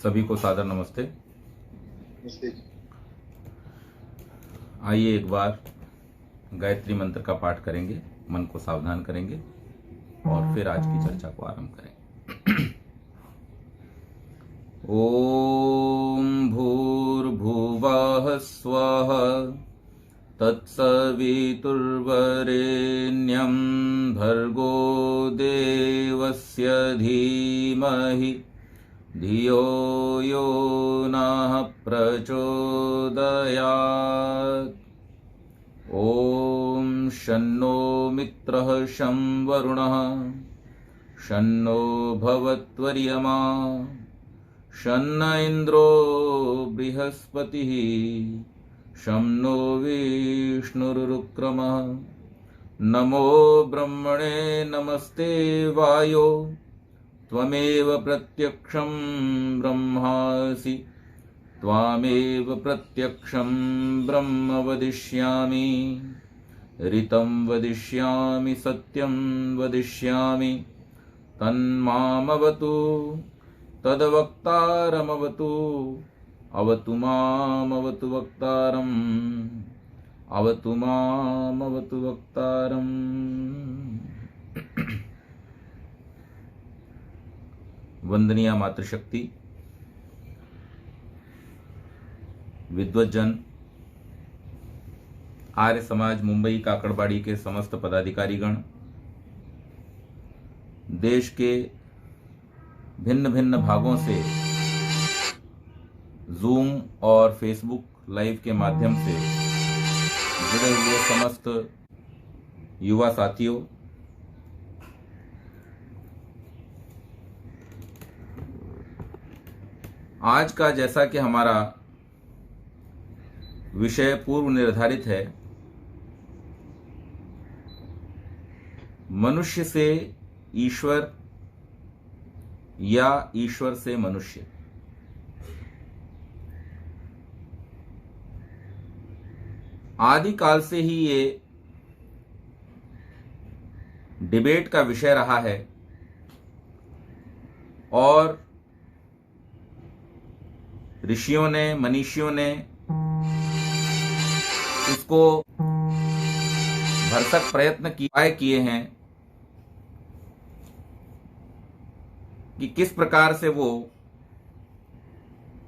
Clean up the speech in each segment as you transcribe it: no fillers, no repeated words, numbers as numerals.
सभी को सादर नमस्ते। नमस्ते। आइए एक बार गायत्री मंत्र का पाठ करेंगे, मन को सावधान करेंगे और फिर आज की चर्चा को आरंभ करेंगे। ओम भूर्भुवः स्वः तत्सवितुर्वरेण्यं भर्गो देवस्य धीमहि धियो यो नः प्रचोदयात्। ॐ शन्नो मित्रः शं वरुणः शन्नो भवत्वर्यमा शन्न इन्द्रो बृहस्पतिः शं नो विष्णुरुक्रमः। नमो ब्रह्मणे नमस्ते वायो त्वमेव प्रत्यक्षं ब्रह्मासि त्वामेव प्रत्यक्षं ब्रह्म वदिष्यामि। ऋतं वदिष्यामि सत्यं वदिष्यामि तन्मामवतु तद्वक्तारमवतु। अवतु मामवतु वक्तारम् अवतु मामवतु वक्तारम्। वंदनीय मातृशक्ति, विद्वज्जन, आर्य समाज मुंबई काकड़बाड़ी के समस्त पदाधिकारीगण, देश के भिन्न भिन्न भागों से जूम और फेसबुक लाइव के माध्यम से जुड़े हुए समस्त युवा साथियों, आज का जैसा कि हमारा विषय पूर्व निर्धारित है, मनुष्य से ईश्वर या ईश्वर से मनुष्य। आदिकाल से ही ये डिबेट का विषय रहा है और ऋषियों ने, मनीषियों ने इसको भरसक प्रयत्न किए हैं कि किस प्रकार से वो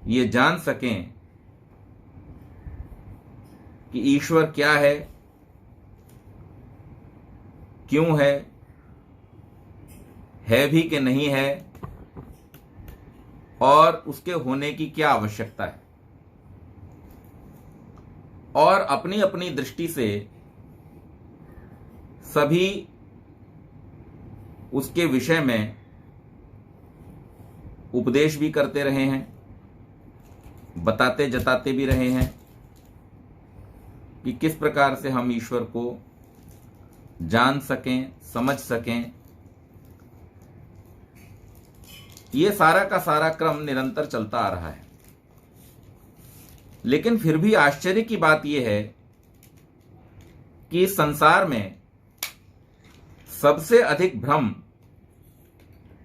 ये जान सकें कि ईश्वर क्या है, क्यों है भी कि नहीं है, और उसके होने की क्या आवश्यकता है। और अपनी अपनी दृष्टि से सभी उसके विषय में उपदेश भी करते रहे हैं, बताते जताते भी रहे हैं कि किस प्रकार से हम ईश्वर को जान सकें, समझ सकें। ये सारा का सारा क्रम निरंतर चलता आ रहा है। लेकिन फिर भी आश्चर्य की बात यह है कि इस संसार में सबसे अधिक भ्रम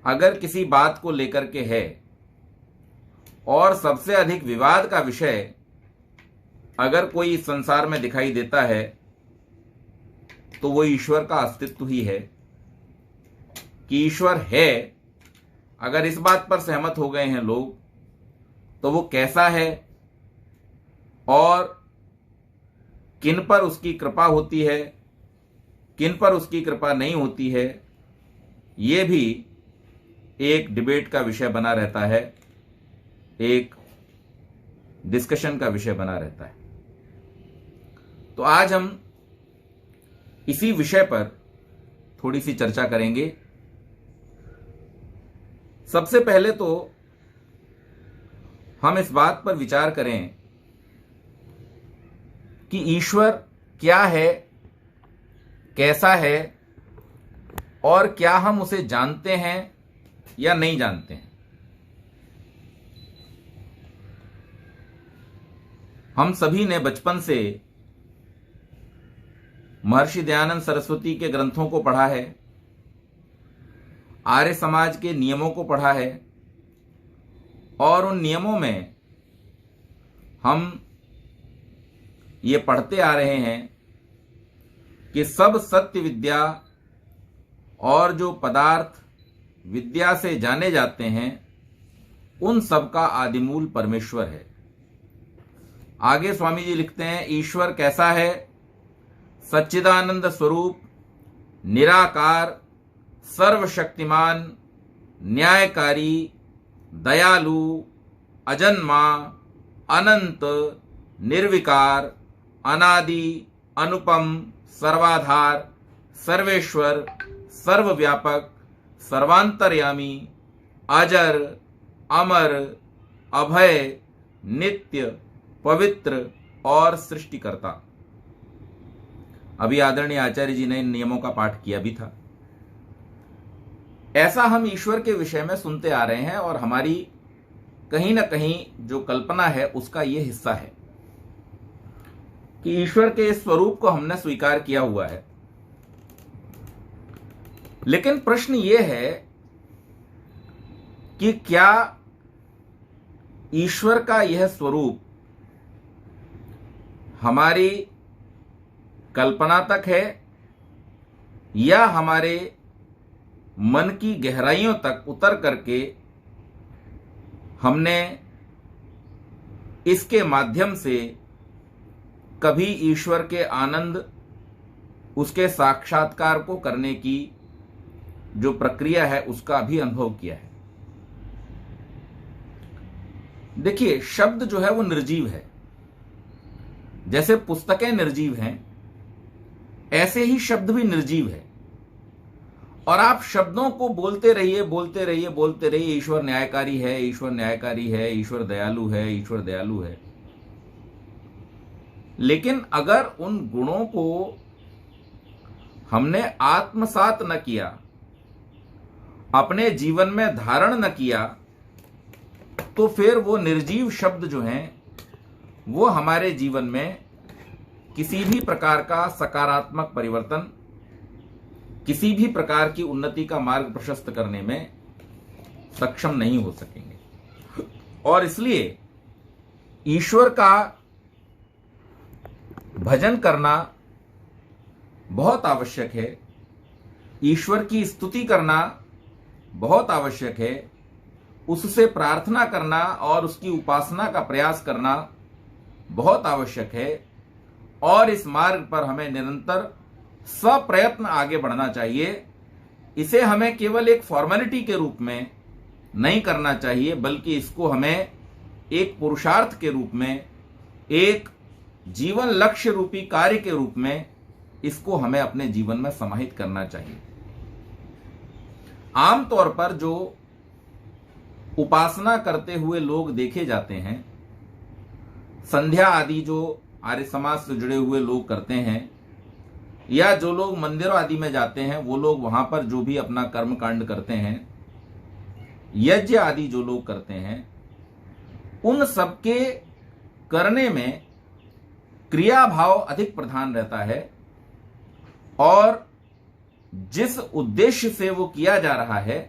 अगर किसी बात को लेकर के है और सबसे अधिक विवाद का विषय अगर कोई इस संसार में दिखाई देता है तो वो ईश्वर का अस्तित्व ही है। कि ईश्वर है, अगर इस बात पर सहमत हो गए हैं लोग, तो वो कैसा है और किन पर उसकी कृपा होती है, किन पर उसकी कृपा नहीं होती है, ये भी एक डिबेट का विषय बना रहता है, एक डिस्कशन का विषय बना रहता है। तो आज हम इसी विषय पर थोड़ी सी चर्चा करेंगे। सबसे पहले तो हम इस बात पर विचार करें कि ईश्वर क्या है, कैसा है और क्या हम उसे जानते हैं या नहीं जानते हैं। हम सभी ने बचपन से महर्षि दयानंद सरस्वती के ग्रंथों को पढ़ा है, आर्य समाज के नियमों को पढ़ा है और उन नियमों में हम ये पढ़ते आ रहे हैं कि सब सत्य विद्या और जो पदार्थ विद्या से जाने जाते हैं उन सब का आदिमूल परमेश्वर है। आगे स्वामी जी लिखते हैं, ईश्वर कैसा है? सच्चिदानंद स्वरूप, निराकार, सर्वशक्तिमान, न्यायकारी, दयालु, अजन्मा, अनंत, निर्विकार, अनादि, अनुपम, सर्वाधार, सर्वेश्वर, सर्वव्यापक, सर्वांतर्यामी, अजर, अमर, अभय, नित्य, पवित्र और सृष्टिकर्ता। अभी आदरणीय आचार्य जी ने इन नियमों का पाठ किया भी था। ऐसा हम ईश्वर के विषय में सुनते आ रहे हैं और हमारी कहीं ना कहीं जो कल्पना है उसका यह हिस्सा है कि ईश्वर के इस स्वरूप को हमने स्वीकार किया हुआ है। लेकिन प्रश्न यह है कि क्या ईश्वर का यह स्वरूप हमारी कल्पना तक है या हमारे मन की गहराइयों तक उतर करके हमने इसके माध्यम से कभी ईश्वर के आनंद, उसके साक्षात्कार को करने की जो प्रक्रिया है उसका भी अनुभव किया है। देखिए, शब्द जो है वो निर्जीव है। जैसे पुस्तकें निर्जीव हैं, ऐसे ही शब्द भी निर्जीव है। और आप शब्दों को बोलते रहिए, बोलते रहिए, बोलते रहिए, ईश्वर न्यायकारी है, ईश्वर न्यायकारी है, ईश्वर दयालु है, ईश्वर दयालु है। लेकिन अगर उन गुणों को हमने आत्मसात न किया, अपने जीवन में धारण न किया, तो फिर वो निर्जीव शब्द जो हैं वो हमारे जीवन में किसी भी प्रकार का सकारात्मक परिवर्तन, किसी भी प्रकार की उन्नति का मार्ग प्रशस्त करने में सक्षम नहीं हो सकेंगे। और इसलिए ईश्वर का भजन करना बहुत आवश्यक है, ईश्वर की स्तुति करना बहुत आवश्यक है, उससे प्रार्थना करना और उसकी उपासना का प्रयास करना बहुत आवश्यक है। और इस मार्ग पर हमें निरंतर सप्रयत्न आगे बढ़ना चाहिए। इसे हमें केवल एक फॉर्मेलिटी के रूप में नहीं करना चाहिए, बल्कि इसको हमें एक पुरुषार्थ के रूप में, एक जीवन लक्ष्य रूपी कार्य के रूप में इसको हमें अपने जीवन में समाहित करना चाहिए। आमतौर पर जो उपासना करते हुए लोग देखे जाते हैं, संध्या आदि जो आर्य समाज से जुड़े हुए लोग करते हैं, या जो लोग मंदिरों आदि में जाते हैं, वो लोग वहां पर जो भी अपना कर्म कांड करते हैं, यज्ञ आदि जो लोग करते हैं, उन सबके करने में क्रिया भाव अधिक प्रधान रहता है और जिस उद्देश्य से वो किया जा रहा है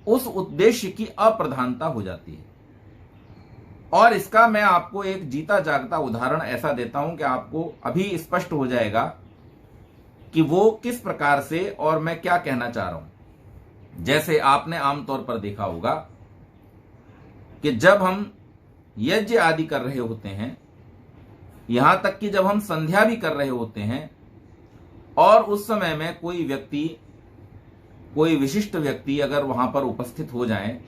उस उद्देश्य की अप्रधानता हो जाती है। और इसका मैं आपको एक जीता जागता उदाहरण ऐसा देता हूं कि आपको अभी स्पष्ट हो जाएगा कि वो किस प्रकार से और मैं क्या कहना चाह रहा हूं। जैसे आपने आमतौर पर देखा होगा कि जब हम यज्ञ आदि कर रहे होते हैं, यहां तक कि जब हम संध्या भी कर रहे होते हैं, और उस समय में कोई व्यक्ति, कोई विशिष्ट व्यक्ति अगर वहां पर उपस्थित हो जाए,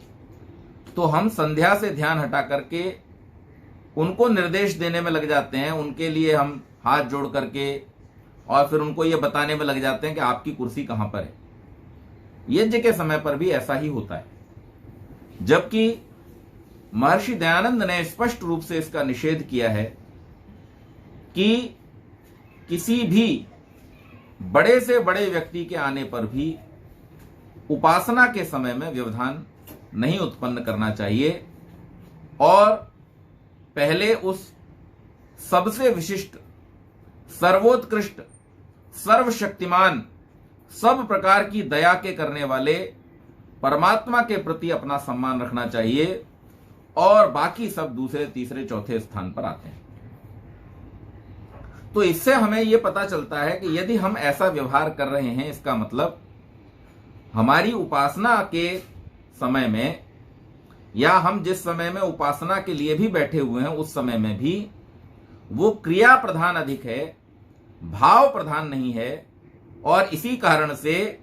तो हम संध्या से ध्यान हटा करके उनको निर्देश देने में लग जाते हैं। उनके लिए हम हाथ जोड़ करके और फिर उनको ये बताने में लग जाते हैं कि आपकी कुर्सी कहां पर है। यज्ञ के समय पर भी ऐसा ही होता है, जबकि महर्षि दयानंद ने स्पष्ट रूप से इसका निषेध किया है कि किसी भी बड़े से बड़े व्यक्ति के आने पर भी उपासना के समय में व्यवधान नहीं उत्पन्न करना चाहिए और पहले उस सबसे विशिष्ट, सर्वोत्कृष्ट, सर्वशक्तिमान, सब प्रकार की दया के करने वाले परमात्मा के प्रति अपना सम्मान रखना चाहिए और बाकी सब दूसरे तीसरे चौथे स्थान पर आते हैं। तो इससे हमें यह पता चलता है कि यदि हम ऐसा व्यवहार कर रहे हैं, इसका मतलब हमारी उपासना के समय में या हम जिस समय में उपासना के लिए भी बैठे हुए हैं उस समय में भी वो क्रिया प्रधान अधिक है, भाव प्रधान नहीं है, और इसी कारण से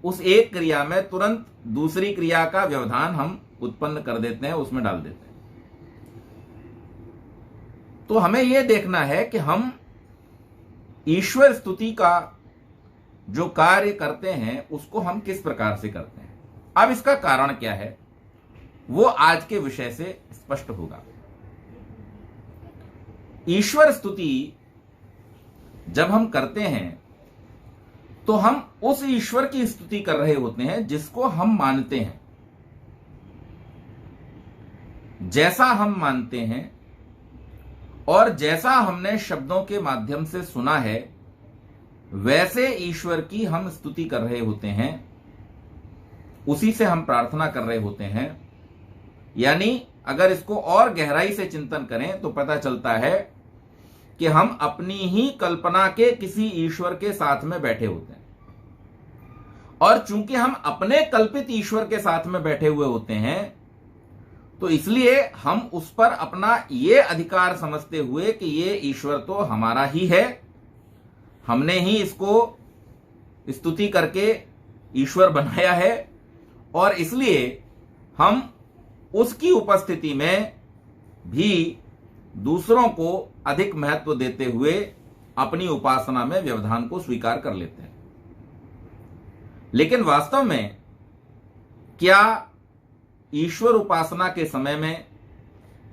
उस एक क्रिया में तुरंत दूसरी क्रिया का व्यवधान हम उत्पन्न कर देते हैं, उसमें डाल देते हैं। तो हमें यह देखना है कि हम ईश्वर स्तुति का जो कार्य करते हैं उसको हम किस प्रकार से करते हैं। अब इसका कारण क्या है वो आज के विषय से स्पष्ट होगा। ईश्वर स्तुति जब हम करते हैं तो हम उस ईश्वर की स्तुति कर रहे होते हैं जिसको हम मानते हैं। जैसा हम मानते हैं और जैसा हमने शब्दों के माध्यम से सुना है वैसे ईश्वर की हम स्तुति कर रहे होते हैं, उसी से हम प्रार्थना कर रहे होते हैं। यानी अगर इसको और गहराई से चिंतन करें तो पता चलता है कि हम अपनी ही कल्पना के किसी ईश्वर के साथ में बैठे होते हैं, और चूंकि हम अपने कल्पित ईश्वर के साथ में बैठे हुए होते हैं तो इसलिए हम उस पर अपना ये अधिकार समझते हुए कि ये ईश्वर तो हमारा ही है, हमने ही इसको स्तुति करके ईश्वर बनाया है, और इसलिए हम उसकी उपस्थिति में भी दूसरों को अधिक महत्व देते हुए अपनी उपासना में व्यवधान को स्वीकार कर लेते हैं। लेकिन वास्तव में क्या ईश्वर उपासना के समय में,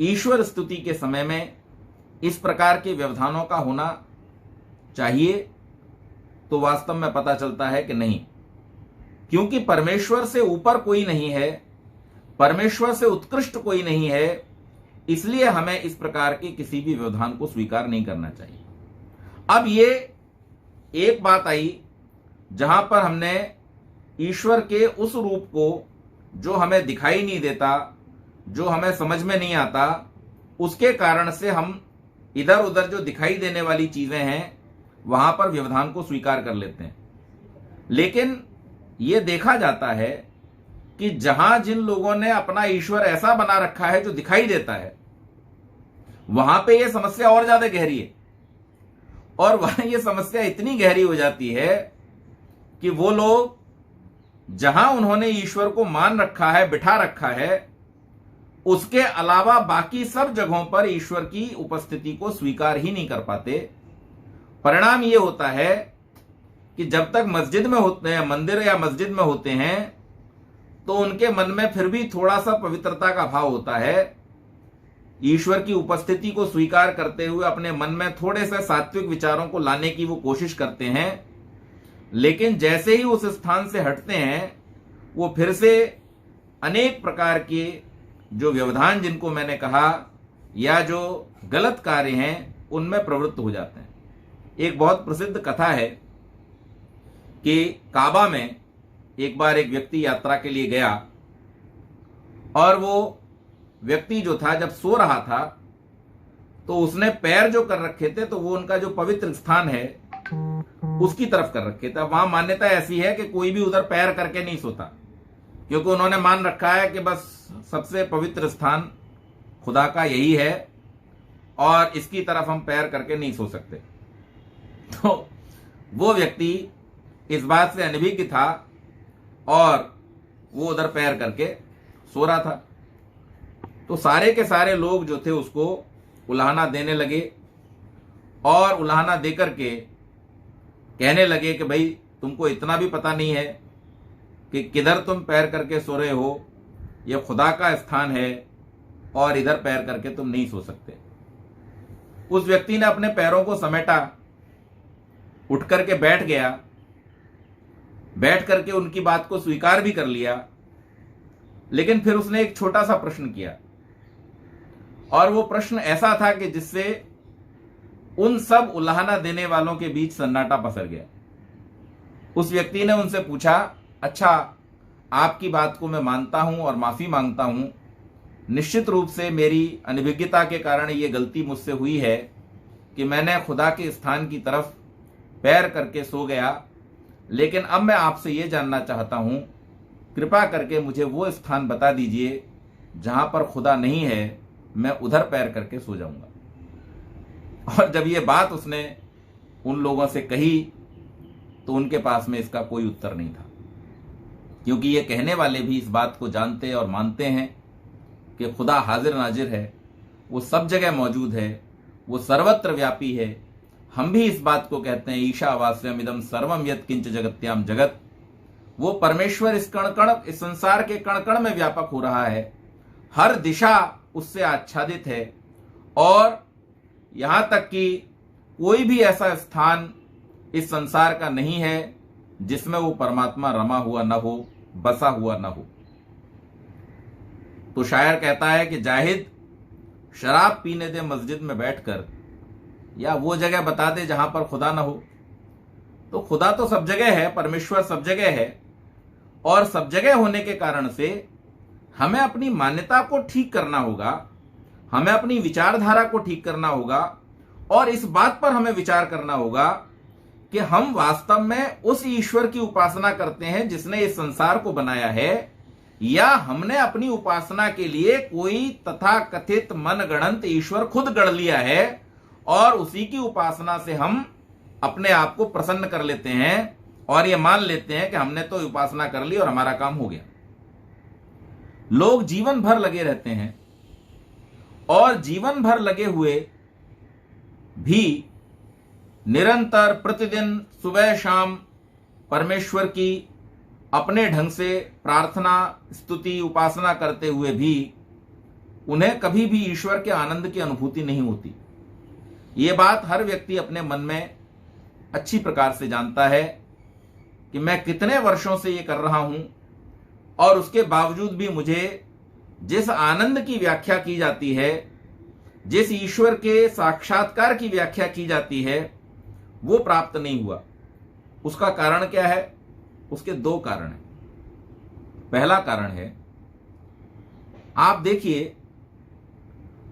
ईश्वर स्तुति के समय में इस प्रकार के व्यवधानों का होना चाहिए? तो वास्तव में पता चलता है कि नहीं, क्योंकि परमेश्वर से ऊपर कोई नहीं है, परमेश्वर से उत्कृष्ट कोई नहीं है, इसलिए हमें इस प्रकार के किसी भी व्यवधान को स्वीकार नहीं करना चाहिए। अब ये एक बात आई जहां पर हमने ईश्वर के उस रूप को जो हमें दिखाई नहीं देता, जो हमें समझ में नहीं आता, उसके कारण से हम इधर उधर जो दिखाई देने वाली चीजें हैं वहां पर व्यवधान को स्वीकार कर लेते हैं। लेकिन यह देखा जाता है कि जहां जिन लोगों ने अपना ईश्वर ऐसा बना रखा है जो दिखाई देता है, वहां पे यह समस्या और ज्यादा गहरी है, और वहां यह समस्या इतनी गहरी हो जाती है कि वो लोग जहां उन्होंने ईश्वर को मान रखा है, बिठा रखा है, उसके अलावा बाकी सब जगहों पर ईश्वर की उपस्थिति को स्वीकार ही नहीं कर पाते। परिणाम यह होता है कि जब तक मस्जिद में होते हैं, मंदिर या मस्जिद में होते हैं, तो उनके मन में फिर भी थोड़ा सा पवित्रता का भाव होता है। ईश्वर की उपस्थिति को स्वीकार करते हुए अपने मन में थोड़े से सात्विक विचारों को लाने की वो कोशिश करते हैं, लेकिन जैसे ही उस स्थान से हटते हैं वो फिर से अनेक प्रकार के जो व्यवधान, जिनको मैंने कहा, या जो गलत कार्य हैं, उनमें प्रवृत्त हो जाते हैं। एक बहुत प्रसिद्ध कथा है कि काबा में एक बार एक व्यक्ति यात्रा के लिए गया, और वो व्यक्ति जो था जब सो रहा था तो उसने पैर जो कर रखे थे तो वो उनका जो पवित्र स्थान है उसकी तरफ कर रखे थे। वहां मान्यता ऐसी है कि कोई भी उधर पैर करके नहीं सोता, क्योंकि उन्होंने मान रखा है कि बस सबसे पवित्र स्थान खुदा का यही है और इसकी तरफ हम पैर करके नहीं सो सकते। तो वो व्यक्ति इस बात से अनभिज्ञ था और वो उधर पैर करके सो रहा था। तो सारे के सारे लोग जो थे उसको उलाहना देने लगे, और उलाहना देकर के कहने लगे कि भाई तुमको इतना भी पता नहीं है कि किधर तुम पैर करके सो रहे हो, यह खुदा का स्थान है और इधर पैर करके तुम नहीं सो सकते। उस व्यक्ति ने अपने पैरों को समेटा, उठ करके बैठ गया, बैठ करके उनकी बात को स्वीकार भी कर लिया, लेकिन फिर उसने एक छोटा सा प्रश्न किया, और वो प्रश्न ऐसा था कि जिससे उन सब उलाहना देने वालों के बीच सन्नाटा पसर गया। उस व्यक्ति ने उनसे पूछा, अच्छा आपकी बात को मैं मानता हूं और माफी मांगता हूं, निश्चित रूप से मेरी अनभिज्ञता के कारण ये गलती मुझसे हुई है कि मैंने खुदा के स्थान की तरफ पैर करके सो गया। लेकिन अब मैं आपसे ये जानना चाहता हूं, कृपा करके मुझे वो स्थान बता दीजिए जहां पर खुदा नहीं है, मैं उधर पैर करके सो जाऊंगा। और जब ये बात उसने उन लोगों से कही तो उनके पास में इसका कोई उत्तर नहीं था, क्योंकि ये कहने वाले भी इस बात को जानते और मानते हैं कि खुदा हाजिर नाजिर है, वो सब जगह मौजूद है, वो सर्वत्र व्यापी है। हम भी इस बात को कहते हैं, ईशावास्यम इदम सर्वम यत् किंच जगत्याम जगत। वो परमेश्वर इस कण कण, इस संसार के कण कण में व्यापक हो रहा है, हर दिशा उससे आच्छादित है, और यहां तक कि कोई भी ऐसा स्थान इस संसार का नहीं है जिसमें वो परमात्मा रमा हुआ न हो, बसा हुआ न हो। तो शायर कहता है कि जाहिद शराब पीने दे मस्जिद में बैठकर, या वो जगह बता दे जहां पर खुदा ना हो। तो खुदा तो सब जगह है, परमेश्वर सब जगह है, और सब जगह होने के कारण से हमें अपनी मान्यता को ठीक करना होगा, हमें अपनी विचारधारा को ठीक करना होगा, और इस बात पर हमें विचार करना होगा कि हम वास्तव में उस ईश्वर की उपासना करते हैं जिसने इस संसार को बनाया है, या हमने अपनी उपासना के लिए कोई तथाकथित मनगढ़ंत ईश्वर खुद गढ़ लिया है और उसी की उपासना से हम अपने आप को प्रसन्न कर लेते हैं और ये मान लेते हैं कि हमने तो उपासना कर ली और हमारा काम हो गया। लोग जीवन भर लगे रहते हैं, और जीवन भर लगे हुए भी निरंतर प्रतिदिन सुबह शाम परमेश्वर की अपने ढंग से प्रार्थना, स्तुति, उपासना करते हुए भी उन्हें कभी भी ईश्वर के आनंद की अनुभूति नहीं होती। ये बात हर व्यक्ति अपने मन में अच्छी प्रकार से जानता है कि मैं कितने वर्षों से ये कर रहा हूं, और उसके बावजूद भी मुझे जिस आनंद की व्याख्या की जाती है, जिस ईश्वर के साक्षात्कार की व्याख्या की जाती है, वो प्राप्त नहीं हुआ। उसका कारण क्या है? उसके दो कारण हैं। पहला कारण है, आप देखिए,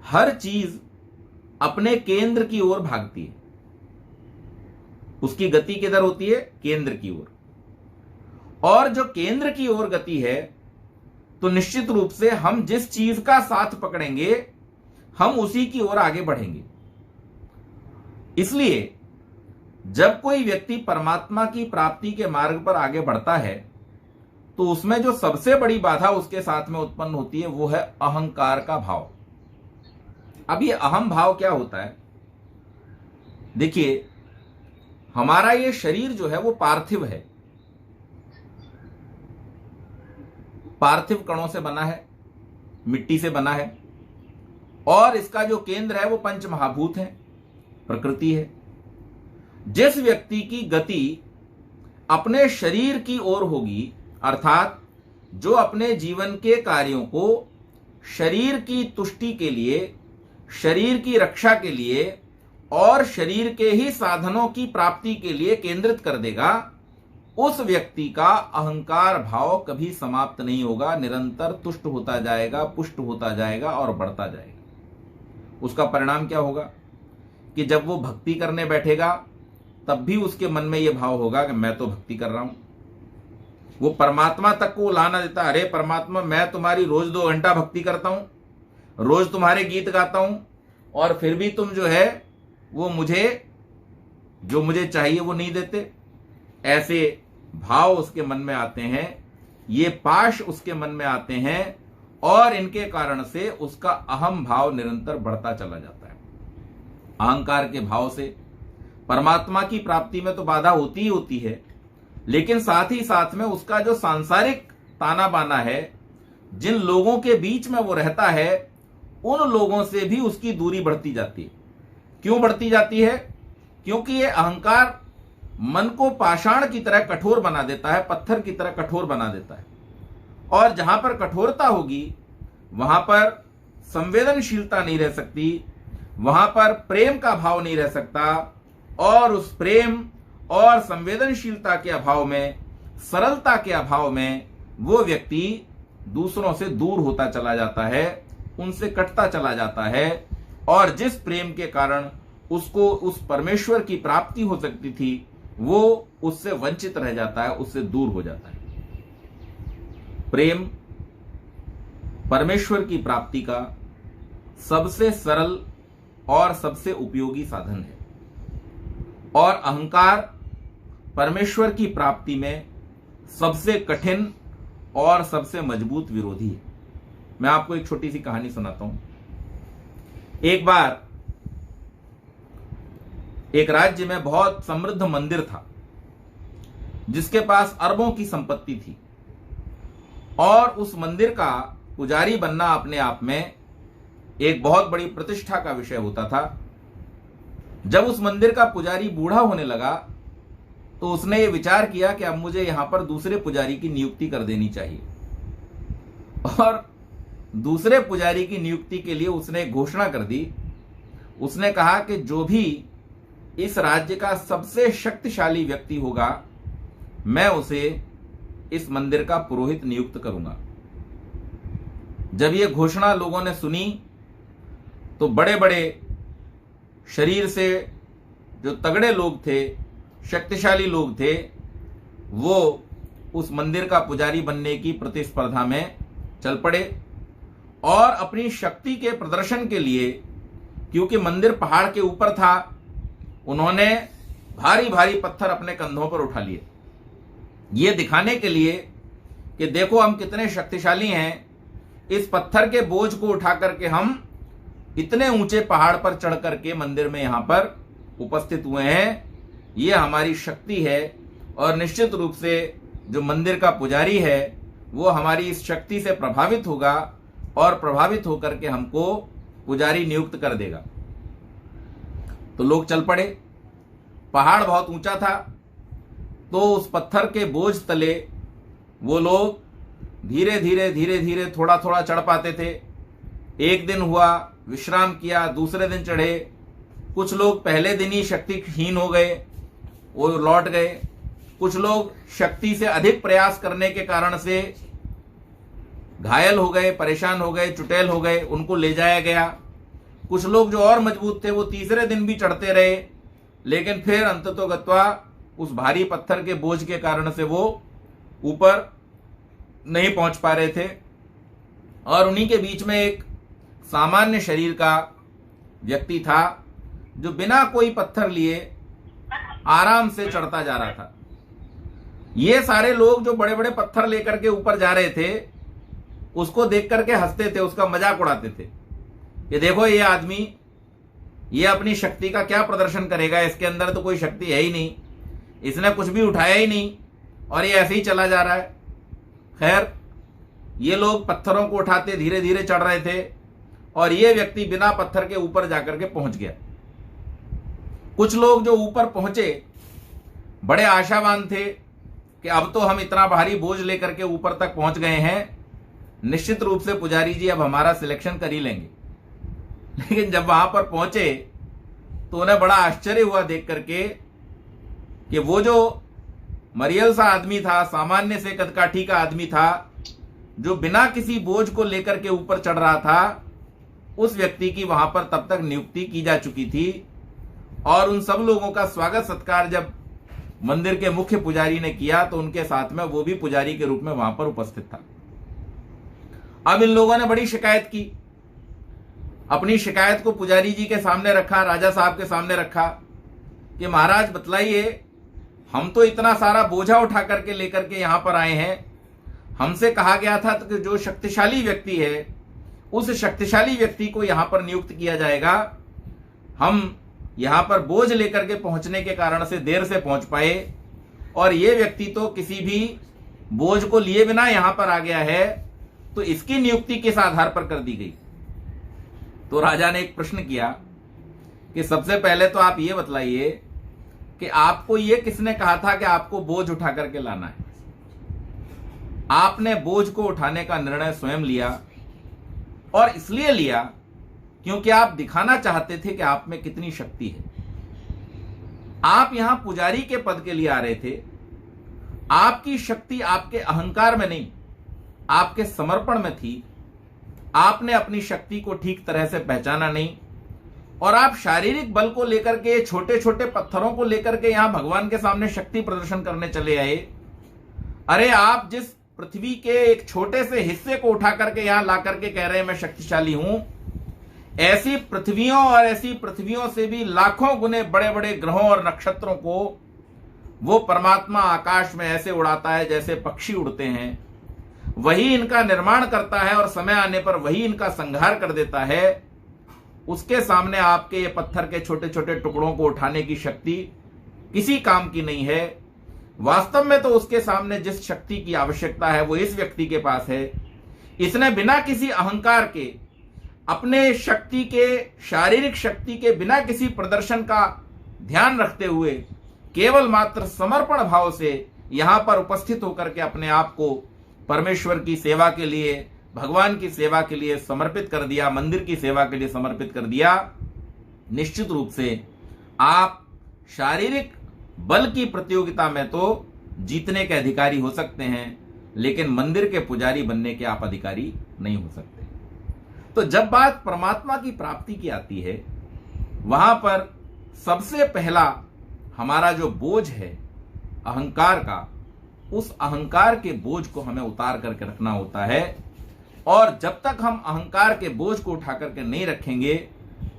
हर चीज अपने केंद्र की ओर भागती है। उसकी गति किधर होती है? केंद्र की ओर। और जो केंद्र की ओर गति है, तो निश्चित रूप से हम जिस चीज का साथ पकड़ेंगे हम उसी की ओर आगे बढ़ेंगे। इसलिए जब कोई व्यक्ति परमात्मा की प्राप्ति के मार्ग पर आगे बढ़ता है, तो उसमें जो सबसे बड़ी बाधा उसके साथ में उत्पन्न होती है वो है अहंकार का भाव। अब ये अहम भाव क्या होता है? देखिए, हमारा ये शरीर जो है वो पार्थिव है, पार्थिव कणों से बना है, मिट्टी से बना है, और इसका जो केंद्र है वो पंच महाभूत है, प्रकृति है। जिस व्यक्ति की गति अपने शरीर की ओर होगी, अर्थात जो अपने जीवन के कार्यों को शरीर की तुष्टि के लिए, शरीर की रक्षा के लिए और शरीर के ही साधनों की प्राप्ति के लिए केंद्रित कर देगा, उस व्यक्ति का अहंकार भाव कभी समाप्त नहीं होगा, निरंतर तुष्ट होता जाएगा, पुष्ट होता जाएगा और बढ़ता जाएगा। उसका परिणाम क्या होगा कि जब वो भक्ति करने बैठेगा तब भी उसके मन में यह भाव होगा कि मैं तो भक्ति कर रहा हूं। वो परमात्मा तक को लाना देता, अरे परमात्मा, मैं तुम्हारी रोज 2 घंटा भक्ति करता हूं, रोज तुम्हारे गीत गाता हूं, और फिर भी तुम जो है वो मुझे जो मुझे चाहिए वो नहीं देते। ऐसे भाव उसके मन में आते हैं, ये पाश उसके मन में आते हैं, और इनके कारण से उसका अहम भाव निरंतर बढ़ता चला जाता है। अहंकार के भाव से परमात्मा की प्राप्ति में तो बाधा होती ही होती है, लेकिन साथ ही साथ में उसका जो सांसारिक ताना बाना है, जिन लोगों के बीच में वो रहता है, उन लोगों से भी उसकी दूरी बढ़ती जाती है। क्यों बढ़ती जाती है? क्योंकि ये अहंकार मन को पाषाण की तरह कठोर बना देता है, पत्थर की तरह कठोर बना देता है, और जहां पर कठोरता होगी वहां पर संवेदनशीलता नहीं रह सकती, वहां पर प्रेम का भाव नहीं रह सकता, और उस प्रेम और संवेदनशीलता के अभाव में, सरलता के अभाव में वो व्यक्ति दूसरों से दूर होता चला जाता है। उनसे कटता चला जाता है और जिस प्रेम के कारण उसको उस परमेश्वर की प्राप्ति हो सकती थी वो उससे वंचित रह जाता है, उससे दूर हो जाता है। प्रेम परमेश्वर की प्राप्ति का सबसे सरल और सबसे उपयोगी साधन है और अहंकार परमेश्वर की प्राप्ति में सबसे कठिन और सबसे मजबूत विरोधी है। मैं आपको एक छोटी सी कहानी सुनाता हूं। एक बार एक राज्य में बहुत समृद्ध मंदिर था जिसके पास अरबों की संपत्ति थी और उस मंदिर का पुजारी बनना अपने आप में एक बहुत बड़ी प्रतिष्ठा का विषय होता था। जब उस मंदिर का पुजारी बूढ़ा होने लगा तो उसने ये विचार किया कि अब मुझे यहां पर दूसरे पुजारी की नियुक्ति कर देनी चाहिए और दूसरे पुजारी की नियुक्ति के लिए उसने घोषणा कर दी। उसने कहा कि जो भी इस राज्य का सबसे शक्तिशाली व्यक्ति होगा मैं उसे इस मंदिर का पुरोहित नियुक्त करूंगा। जब यह घोषणा लोगों ने सुनी तो बड़े बड़े शरीर से जो तगड़े लोग थे, शक्तिशाली लोग थे, वो उस मंदिर का पुजारी बनने की प्रतिस्पर्धा में चल पड़े और अपनी शक्ति के प्रदर्शन के लिए, क्योंकि मंदिर पहाड़ के ऊपर था, उन्होंने भारी भारी पत्थर अपने कंधों पर उठा लिए, ये दिखाने के लिए कि देखो हम कितने शक्तिशाली हैं। इस पत्थर के बोझ को उठा करके हम इतने ऊंचे पहाड़ पर चढ़ करके मंदिर में यहां पर उपस्थित हुए हैं, ये हमारी शक्ति है और निश्चित रूप से जो मंदिर का पुजारी है वो हमारी इस शक्ति से प्रभावित होगा और प्रभावित होकर के हमको पुजारी नियुक्त कर देगा। तो लोग चल पड़े। पहाड़ बहुत ऊंचा था तो उस पत्थर के बोझ तले वो लोग धीरे धीरे थोड़ा थोड़ा चढ़ पाते थे। एक दिन हुआ, विश्राम किया, दूसरे दिन चढ़े। कुछ लोग पहले दिन ही शक्तिहीन हो गए, वो लौट गए। कुछ लोग शक्ति से अधिक प्रयास करने के कारण से घायल हो गए, परेशान हो गए, चुटेल हो गए, उनको ले जाया गया। कुछ लोग जो और मजबूत थे वो तीसरे दिन भी चढ़ते रहे, लेकिन फिर अंततोगत्वा उस भारी पत्थर के बोझ के कारण से वो ऊपर नहीं पहुंच पा रहे थे। और उन्हीं के बीच में एक सामान्य शरीर का व्यक्ति था जो बिना कोई पत्थर लिए आराम से चढ़ता जा रहा था। ये सारे लोग जो बड़े बड़े पत्थर लेकर के ऊपर जा रहे थे उसको देख करके हंसते थे, उसका मजाक उड़ाते थे कि देखो ये आदमी, ये अपनी शक्ति का क्या प्रदर्शन करेगा, इसके अंदर तो कोई शक्ति है ही नहीं, इसने कुछ भी उठाया ही नहीं और ये ऐसे ही चला जा रहा है। खैर, ये लोग पत्थरों को उठाते धीरे धीरे चढ़ रहे थे और ये व्यक्ति बिना पत्थर के ऊपर जाकर के पहुंच गया। कुछ लोग जो ऊपर पहुंचे बड़े आशावान थे कि अब तो हम इतना भारी बोझ लेकर के ऊपर तक पहुंच गए हैं, निश्चित रूप से पुजारी जी अब हमारा सिलेक्शन कर ही लेंगे। लेकिन जब वहां पर पहुंचे तो उन्हें बड़ा आश्चर्य हुआ देख करके कि वो जो मरियल सा आदमी था, सामान्य से कदकाठी का आदमी था, जो बिना किसी बोझ को लेकर के ऊपर चढ़ रहा था, उस व्यक्ति की वहां पर तब तक नियुक्ति की जा चुकी थी। और उन सब लोगों का स्वागत सत्कार जब मंदिर के मुख्य पुजारी ने किया तो उनके साथ में वो भी पुजारी के रूप में वहां पर उपस्थित था। अब इन लोगों ने बड़ी शिकायत की, अपनी शिकायत को पुजारी जी के सामने रखा, राजा साहब के सामने रखा कि महाराज बतलाइए, हम तो इतना सारा बोझा उठा करके लेकर के यहां पर आए हैं, हमसे कहा गया था कि जो शक्तिशाली व्यक्ति है उस शक्तिशाली व्यक्ति को यहां पर नियुक्त किया जाएगा। हम यहां पर बोझ लेकर के पहुंचने के कारण से देर से पहुंच पाए और यह व्यक्ति तो किसी भी बोझ को लिए बिना यहां पर आ गया है, तो इसकी नियुक्ति किस आधार पर कर दी गई। तो राजा ने एक प्रश्न किया कि सबसे पहले तो आप ये बतलाइए कि आपको ये किसने कहा था कि आपको बोझ उठा करके लाना है। आपने बोझ को उठाने का निर्णय स्वयं लिया और इसलिए लिया क्योंकि आप दिखाना चाहते थे कि आप में कितनी शक्ति है। आप यहां पुजारी के पद के लिए आ रहे थे। आपकी शक्ति आपके अहंकार में नहीं, आपके समर्पण में थी। आपने अपनी शक्ति को ठीक तरह से पहचाना नहीं और आप शारीरिक बल को लेकर के, छोटे छोटे पत्थरों को लेकर के यहां भगवान के सामने शक्ति प्रदर्शन करने चले आए। अरे आप जिस पृथ्वी के एक छोटे से हिस्से को उठा करके यहां ला करके कह रहे हैं मैं शक्तिशाली हूं, ऐसी पृथ्वियों और ऐसी पृथ्वियों से भी लाखों गुने बड़े बड़े ग्रहों और नक्षत्रों को वो परमात्मा आकाश में ऐसे उड़ाता है जैसे पक्षी उड़ते हैं। वही इनका निर्माण करता है और समय आने पर वही इनका संहार कर देता है। उसके सामने आपके ये पत्थर के छोटे छोटे टुकड़ों को उठाने की शक्ति किसी काम की नहीं है। वास्तव में तो उसके सामने जिस शक्ति की आवश्यकता है वो इस व्यक्ति के पास है। इसने बिना किसी अहंकार के, अपने शक्ति के, शारीरिक शक्ति के बिना किसी प्रदर्शन का ध्यान रखते हुए केवल मात्र समर्पण भाव से यहां पर उपस्थित होकर के अपने आप को परमेश्वर की सेवा के लिए, भगवान की सेवा के लिए समर्पित कर दिया, मंदिर की सेवा के लिए समर्पित कर दिया। निश्चित रूप से आप शारीरिक बल की प्रतियोगिता में तो जीतने के अधिकारी हो सकते हैं, लेकिन मंदिर के पुजारी बनने के आप अधिकारी नहीं हो सकते। तो जब बात परमात्मा की प्राप्ति की आती है, वहां पर सबसे पहला हमारा जो बोझ है अहंकार का, उस अहंकार के बोझ को हमें उतार करके रखना होता है। और जब तक हम अहंकार के बोझ को उठा करके नहीं रखेंगे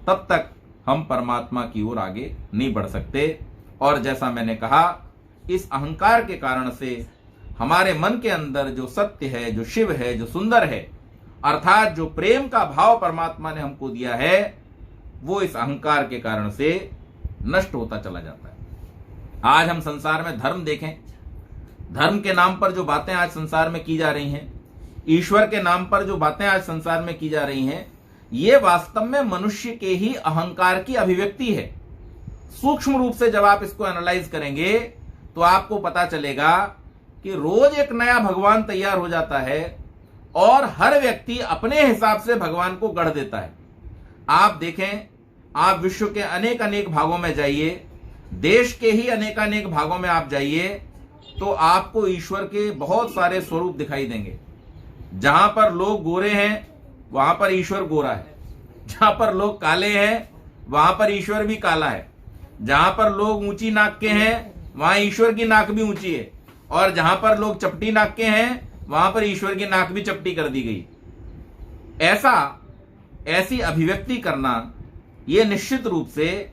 तब तक हम परमात्मा की ओर आगे नहीं बढ़ सकते। और जैसा मैंने कहा, इस अहंकार के कारण से हमारे मन के अंदर जो सत्य है, जो शिव है, जो सुंदर है, अर्थात जो प्रेम का भाव परमात्मा ने हमको दिया है, वो इस अहंकार के कारण से नष्ट होता चला जाता है। आज हम संसार में धर्म देखें, धर्म के नाम पर जो बातें आज संसार में की जा रही हैं, ईश्वर के नाम पर जो बातें आज संसार में की जा रही हैं, ये वास्तव में मनुष्य के ही अहंकार की अभिव्यक्ति है। सूक्ष्म रूप से जब आप इसको एनालाइज करेंगे तो आपको पता चलेगा कि रोज एक नया भगवान तैयार हो जाता है और हर व्यक्ति अपने हिसाब से भगवान को गढ़ देता है। आप देखें, आप विश्व के अनेक अनेक भागों में जाइए, देश के ही अनेकानेक भागों में आप जाइए, तो आपको ईश्वर के बहुत सारे स्वरूप दिखाई देंगे। जहां पर लोग गोरे हैं वहां पर ईश्वर गोरा है, जहां पर लोग काले हैं वहां पर ईश्वर भी काला है, जहां पर लोग ऊंची नाक के हैं वहां ईश्वर की नाक भी ऊंची है, और जहां पर लोग चपटी नाक के हैं वहां पर ईश्वर की नाक भी चपटी कर दी गई। ऐसी अभिव्यक्ति करना यह निश्चित रूप से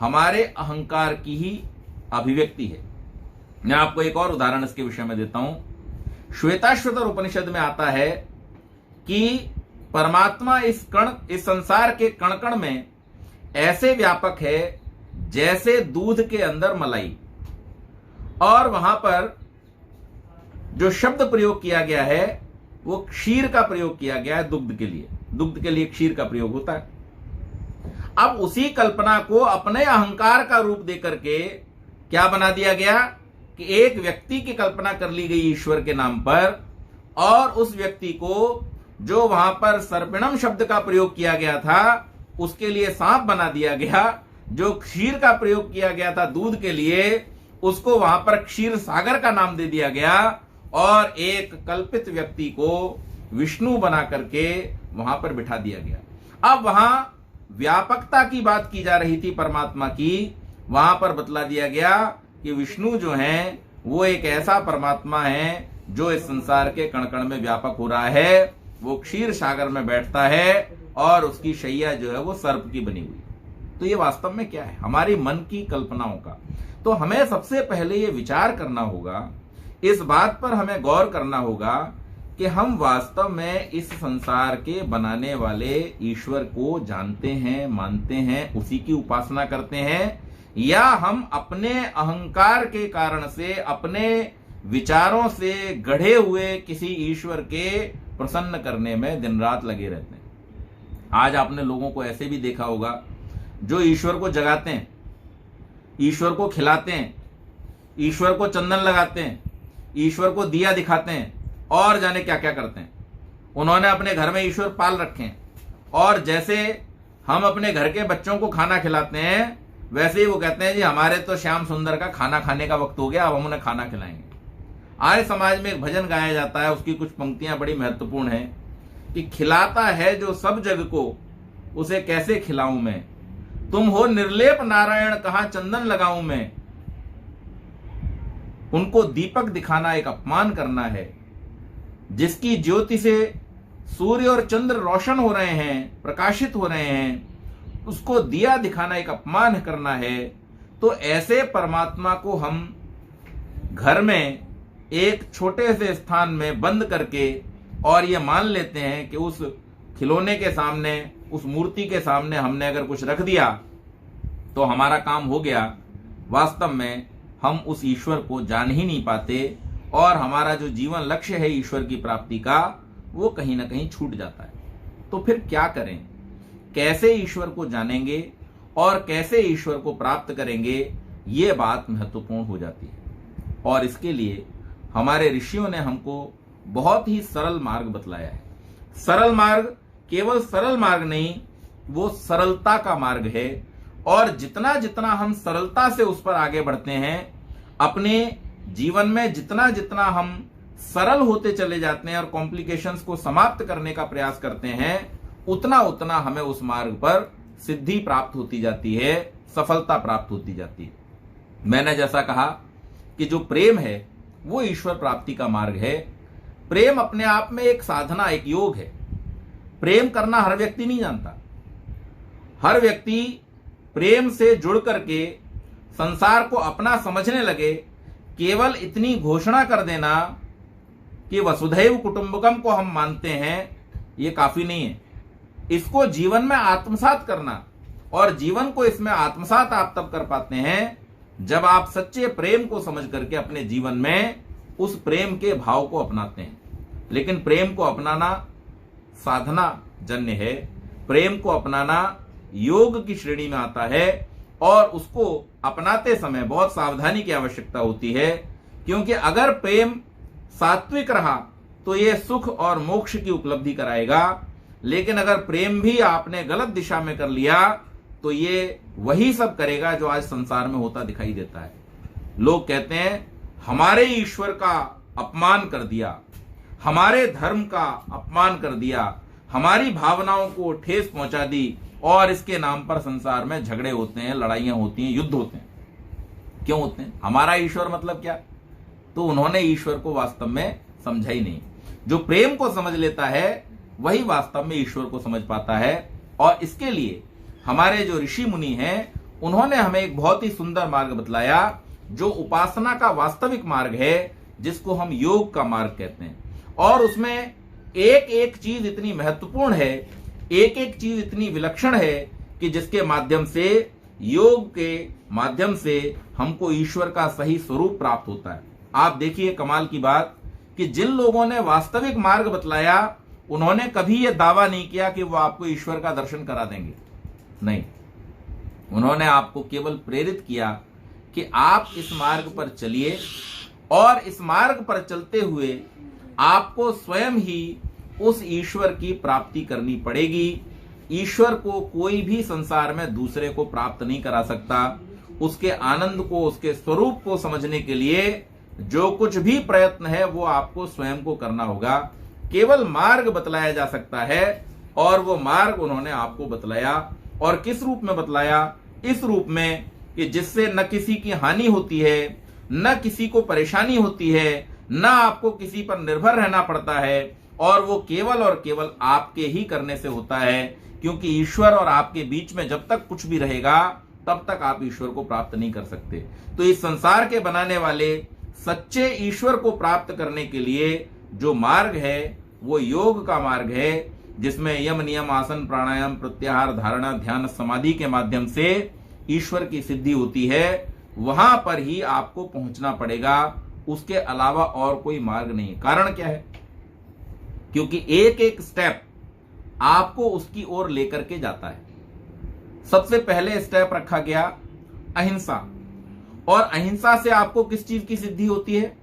हमारे अहंकार की ही अभिव्यक्ति है। मैं आपको एक और उदाहरण इसके विषय में देता हूं। श्वेताश्वतर उपनिषद में आता है कि परमात्मा इस संसार के कण कण में ऐसे व्यापक है जैसे दूध के अंदर मलाई। और वहां पर जो शब्द प्रयोग किया गया है वो क्षीर का प्रयोग किया गया है। दुग्ध के लिए क्षीर का प्रयोग होता है। अब उसी कल्पना को अपने अहंकार का रूप देकर के क्या बना दिया गया कि एक व्यक्ति की कल्पना कर ली गई ईश्वर के नाम पर, और उस व्यक्ति को जो वहां पर सर्पिणम शब्द का प्रयोग किया गया था उसके लिए सांप बना दिया गया। जो क्षीर का प्रयोग किया गया था दूध के लिए, उसको वहां पर क्षीर सागर का नाम दे दिया गया, और एक कल्पित व्यक्ति को विष्णु बना करके वहां पर बिठा दिया गया। अब वहां व्यापकता की बात की जा रही थी परमात्मा की, वहां पर बतला दिया गया कि विष्णु जो है वो एक ऐसा परमात्मा है जो इस संसार के कण कण में व्यापक हो रहा है। वो क्षीर सागर में बैठता है और उसकी शैया जो है वो सर्प की बनी हुई। तो ये वास्तव में क्या है? हमारी मन की कल्पनाओं का। तो हमें सबसे पहले ये विचार करना होगा, इस बात पर हमें गौर करना होगा कि हम वास्तव में इस संसार के बनाने वाले ईश्वर को जानते हैं, मानते हैं, उसी की उपासना करते हैं, या हम अपने अहंकार के कारण से, अपने विचारों से गढ़े हुए किसी ईश्वर के प्रसन्न करने में दिन रात लगे रहते हैं। आज आपने लोगों को ऐसे भी देखा होगा जो ईश्वर को जगाते हैं, ईश्वर को खिलाते हैं, ईश्वर को चंदन लगाते हैं, ईश्वर को दिया दिखाते हैं, और जाने क्या क्या करते हैं। उन्होंने अपने घर में ईश्वर पाल रखे हैं, और जैसे हम अपने घर के बच्चों को खाना खिलाते हैं वैसे ही वो कहते हैं जी हमारे तो श्याम सुंदर का खाना खाने का वक्त हो गया, अब हम उन्हें खाना खिलाएंगे। आज समाज में एक भजन गाया जाता है, उसकी कुछ पंक्तियां बड़ी महत्वपूर्ण हैं कि खिलाता है जो सब जग को, उसे कैसे खिलाऊं मैं। तुम हो निर्लेप नारायण, कहां चंदन लगाऊं मैं। उनको दीपक दिखाना एक अपमान करना है। जिसकी ज्योति से सूर्य और चंद्र रोशन हो रहे हैं, प्रकाशित हो रहे हैं, उसको दिया दिखाना एक अपमान करना है। तो ऐसे परमात्मा को हम घर में एक छोटे से स्थान में बंद करके और ये मान लेते हैं कि उस खिलौने के सामने, उस मूर्ति के सामने हमने अगर कुछ रख दिया तो हमारा काम हो गया। वास्तव में हम उस ईश्वर को जान ही नहीं पाते और हमारा जो जीवन लक्ष्य है ईश्वर की प्राप्ति का, वो कहीं ना कहीं छूट जाता है। तो फिर क्या करें, कैसे ईश्वर को जानेंगे और कैसे ईश्वर को प्राप्त करेंगे, ये बात महत्वपूर्ण हो जाती है। और इसके लिए हमारे ऋषियों ने हमको बहुत ही सरल मार्ग बतलाया है। सरल मार्ग केवल सरल मार्ग नहीं, वो सरलता का मार्ग है। और जितना जितना हम सरलता से उस पर आगे बढ़ते हैं, अपने जीवन में जितना जितना हम सरल होते चले जाते हैं और कॉम्प्लिकेशंस को समाप्त करने का प्रयास करते हैं, उतना उतना हमें उस मार्ग पर सिद्धि प्राप्त होती जाती है, सफलता प्राप्त होती जाती है। मैंने जैसा कहा कि जो प्रेम है वो ईश्वर प्राप्ति का मार्ग है। प्रेम अपने आप में एक साधना, एक योग है। प्रेम करना हर व्यक्ति नहीं जानता। हर व्यक्ति प्रेम से जुड़ करके संसार को अपना समझने लगे, केवल इतनी घोषणा कर देना कि वसुधैव कुटुंबकम को हम मानते हैं, ये काफी नहीं है। इसको जीवन में आत्मसात करना, और जीवन को इसमें आत्मसात आप तब कर पाते हैं जब आप सच्चे प्रेम को समझ करके अपने जीवन में उस प्रेम के भाव को अपनाते हैं। लेकिन प्रेम को अपनाना साधना जन्य है, प्रेम को अपनाना योग की श्रेणी में आता है, और उसको अपनाते समय बहुत सावधानी की आवश्यकता होती है। क्योंकि अगर प्रेम सात्विक रहा तो ये सुख और मोक्ष की उपलब्धि कराएगा, लेकिन अगर प्रेम भी आपने गलत दिशा में कर लिया तो ये वही सब करेगा जो आज संसार में होता दिखाई देता है। लोग कहते हैं हमारे ईश्वर का अपमान कर दिया, हमारे धर्म का अपमान कर दिया, हमारी भावनाओं को ठेस पहुंचा दी, और इसके नाम पर संसार में झगड़े होते हैं, लड़ाइयां होती हैं, युद्ध होते हैं। क्यों होते हैं? हमारा ईश्वर मतलब क्या? तो उन्होंने ईश्वर को वास्तव में समझा ही नहीं। जो प्रेम को समझ लेता है वही वास्तव में ईश्वर को समझ पाता है। और इसके लिए हमारे जो ऋषि मुनि हैं, उन्होंने हमें एक बहुत ही सुंदर मार्ग बतलाया, जो उपासना का वास्तविक मार्ग है, जिसको हम योग का मार्ग कहते हैं। और उसमें एक एक चीज इतनी महत्वपूर्ण है, एक एक चीज इतनी विलक्षण है कि जिसके माध्यम से, योग के माध्यम से हमको ईश्वर का सही स्वरूप प्राप्त होता है। आप देखिए कमाल की बात कि जिन लोगों ने वास्तविक मार्ग बतलाया, उन्होंने कभी यह दावा नहीं किया कि वो आपको ईश्वर का दर्शन करा देंगे। नहीं, उन्होंने आपको केवल प्रेरित किया कि आप इस मार्ग पर चलिए, और इस मार्ग पर चलते हुए आपको स्वयं ही उस ईश्वर की प्राप्ति करनी पड़ेगी। ईश्वर को कोई भी संसार में दूसरे को प्राप्त नहीं करा सकता। उसके आनंद को, उसके स्वरूप को समझने के लिए जो कुछ भी प्रयत्न है वो आपको स्वयं को करना होगा। केवल मार्ग बतलाया जा सकता है, और वो मार्ग उन्होंने आपको बतलाया। और किस रूप में बतलाया? इस रूप में कि जिससे न किसी की हानि होती है, न किसी को परेशानी होती है, न आपको किसी पर निर्भर रहना पड़ता है, और वो केवल और केवल आपके ही करने से होता है। क्योंकि ईश्वर और आपके बीच में जब तक कुछ भी रहेगा, तब तक आप ईश्वर को प्राप्त नहीं कर सकते। तो इस संसार के बनाने वाले सच्चे ईश्वर को प्राप्त करने के लिए जो मार्ग है वो योग का मार्ग है, जिसमें यम नियम आसन प्राणायाम प्रत्याहार धारणा ध्यान समाधि के माध्यम से ईश्वर की सिद्धि होती है। वहां पर ही आपको पहुंचना पड़ेगा, उसके अलावा और कोई मार्ग नहीं। कारण क्या है? क्योंकि एक एक स्टेप आपको उसकी ओर लेकर के जाता है। सबसे पहले स्टेप रखा गया अहिंसा, और अहिंसा से आपको किस चीज की सिद्धि होती है?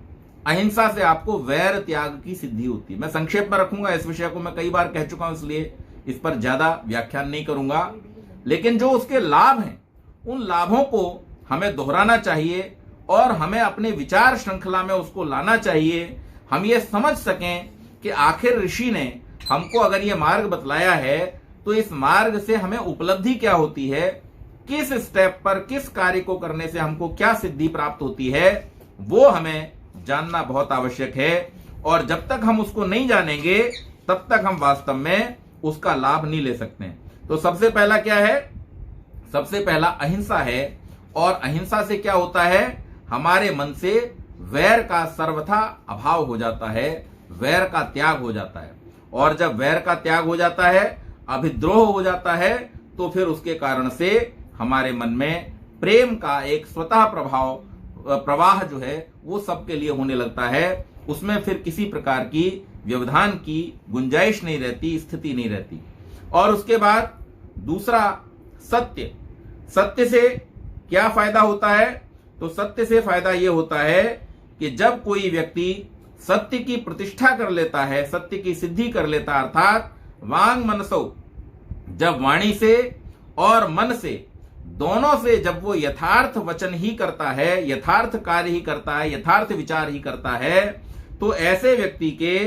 अहिंसा से आपको वैर त्याग की सिद्धि होती है। मैं संक्षेप में रखूंगा, इस विषय को मैं कई बार कह चुका हूं, इसलिए इस पर ज्यादा व्याख्यान नहीं करूंगा। लेकिन जो उसके लाभ हैं, उन लाभों को हमें दोहराना चाहिए, और हमें अपने विचार श्रृंखला में उसको लाना चाहिए। हम ये समझ सकें कि आखिर ऋषि ने हमको अगर ये मार्ग बतलाया है तो इस मार्ग से हमें उपलब्धि क्या होती है, किस स्टेप पर किस कार्य को करने से हमको क्या सिद्धि प्राप्त होती है, वो हमें जानना बहुत आवश्यक है। और जब तक हम उसको नहीं जानेंगे तब तक हम वास्तव में उसका लाभ नहीं ले सकते। तो सबसे पहला क्या है, सबसे पहला अहिंसा है। और अहिंसा से क्या होता है, हमारे मन से वैर का सर्वथा अभाव हो जाता है, वैर का त्याग हो जाता है। और जब वैर का त्याग हो जाता है, अभिद्रोह हो जाता है, तो फिर उसके कारण से हमारे मन में प्रेम का एक स्वतः प्रवाह जो है वो सबके लिए होने लगता है। उसमें फिर किसी प्रकार की व्यवधान की गुंजाइश नहीं रहती, स्थिति नहीं रहती। और उसके बाद दूसरा सत्य। सत्य से क्या फायदा होता है, तो सत्य से फायदा यह होता है कि जब कोई व्यक्ति सत्य की प्रतिष्ठा कर लेता है, सत्य की सिद्धि कर लेता है, अर्थात वांग मनसो, जब वाणी से और मन से दोनों से जब वो यथार्थ वचन ही करता है, यथार्थ कार्य ही करता है, यथार्थ विचार ही करता है, तो ऐसे व्यक्ति के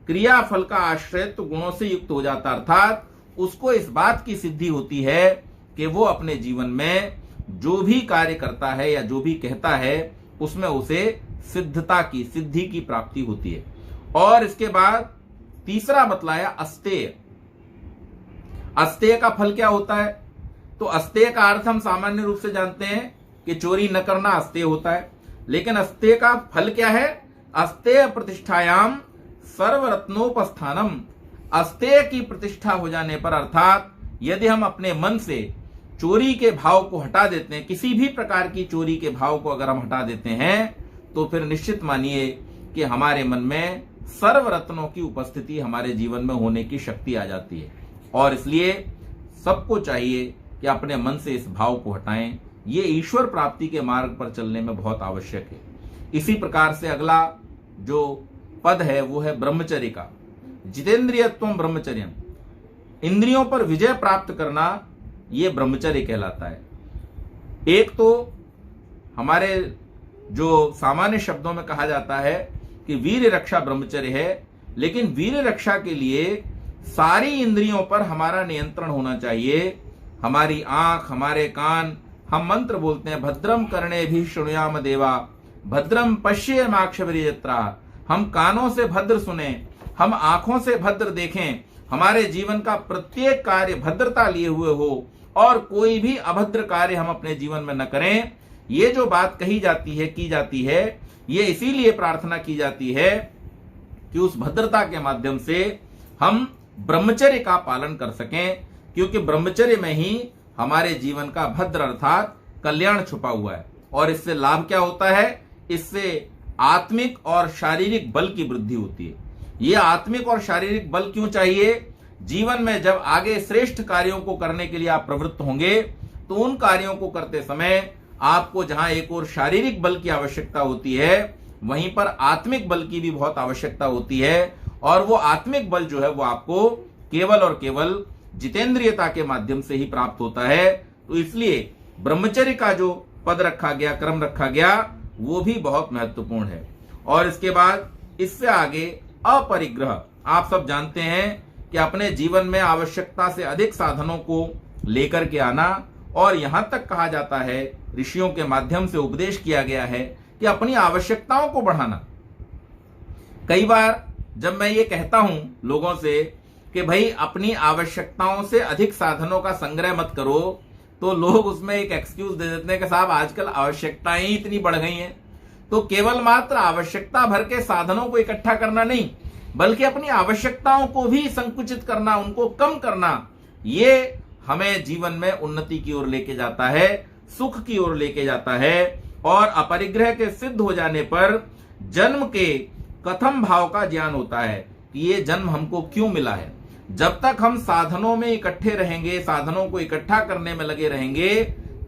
क्रियाफल का आश्रयत्व गुणों से युक्त हो जाता, अर्थात उसको इस बात की सिद्धि होती है कि वो अपने जीवन में जो भी कार्य करता है या जो भी कहता है उसमें उसे सिद्धता की, सिद्धि की प्राप्ति होती है। और इसके बाद तीसरा बतलाया अस्तेय। अस्तेय का फल क्या होता है, तो अस्तेय का अर्थ हम सामान्य रूप से जानते हैं कि चोरी न करना अस्तेय होता है, लेकिन अस्तेय का फल क्या है, अस्तेय प्रतिष्ठायाम सर्वरत्नोपस्थानम। अस्तेय की प्रतिष्ठा हो जाने पर, अर्थात यदि हम अपने मन से चोरी के भाव को हटा देते हैं, किसी भी प्रकार की चोरी के भाव को अगर हम हटा देते हैं, तो फिर निश्चित मानिए कि हमारे मन में सर्वरत्नों की उपस्थिति हमारे जीवन में होने की शक्ति आ जाती है। और इसलिए सबको चाहिए कि अपने मन से इस भाव को हटाएं। ये ईश्वर प्राप्ति के मार्ग पर चलने में बहुत आवश्यक है। इसी प्रकार से अगला जो पद है वो है ब्रह्मचर्य का। जितेंद्रियत्वम ब्रह्मचर्यम, इंद्रियों पर विजय प्राप्त करना, ये ब्रह्मचर्य कहलाता है। एक तो हमारे जो सामान्य शब्दों में कहा जाता है कि वीर रक्षा ब्रह्मचर्य है, लेकिन वीर रक्षा के लिए सारी इंद्रियों पर हमारा नियंत्रण होना चाहिए। हमारी आंख, हमारे कान, हम मंत्र बोलते हैं भद्रम कर्णे भी शृणुयाम देवा, भद्रम पश्येमाक्षभिर्यत्रा, हम कानों से भद्र सुने, हम आंखों से भद्र देखें, हमारे जीवन का प्रत्येक कार्य भद्रता लिए हुए हो और कोई भी अभद्र कार्य हम अपने जीवन में न करें। ये जो बात कही जाती है, की जाती है, ये इसीलिए प्रार्थना की जाती है कि उस भद्रता के माध्यम से हम ब्रह्मचर्य का पालन कर सकें, क्योंकि ब्रह्मचर्य में ही हमारे जीवन का भद्र अर्थात कल्याण छुपा हुआ है। और इससे लाभ क्या होता है, इससे आत्मिक और शारीरिक बल की वृद्धि होती है। ये आत्मिक और शारीरिक बल क्यों चाहिए, जीवन में जब आगे श्रेष्ठ कार्यों को करने के लिए आप प्रवृत्त होंगे तो उन कार्यों को करते समय आपको जहां एक और शारीरिक बल की आवश्यकता होती है, वहीं पर आत्मिक बल की भी बहुत आवश्यकता होती है। और वो आत्मिक बल जो है वो आपको केवल और केवल जितेंद्रियता के माध्यम से ही प्राप्त होता है। तो इसलिए ब्रह्मचर्य का जो पद रखा गया, क्रम रखा गया, वो भी बहुत महत्वपूर्ण है। और इसके बाद इससे आगे अपरिग्रह। आप सब जानते हैं कि अपने जीवन में आवश्यकता से अधिक साधनों को लेकर के आना, और यहां तक कहा जाता है, ऋषियों के माध्यम से उपदेश किया गया है कि अपनी आवश्यकताओं को बढ़ाना। कई बार जब मैं ये कहता हूं लोगों से कि भाई अपनी आवश्यकताओं से अधिक साधनों का संग्रह मत करो, तो लोग उसमें एक एक्सक्यूज दे देते हैं कि साहब आजकल आवश्यकताएं ही इतनी बढ़ गई हैं। तो केवल मात्र आवश्यकता भर के साधनों को इकट्ठा करना नहीं, बल्कि अपनी आवश्यकताओं को भी संकुचित करना, उनको कम करना, ये हमें जीवन में उन्नति की ओर लेके जाता है, सुख की ओर लेके जाता है। और अपरिग्रह के सिद्ध हो जाने पर जन्म के कथम भाव का ज्ञान होता है कि ये जन्म हमको क्यों मिला है। जब तक हम साधनों में इकट्ठे रहेंगे, साधनों को इकट्ठा करने में लगे रहेंगे,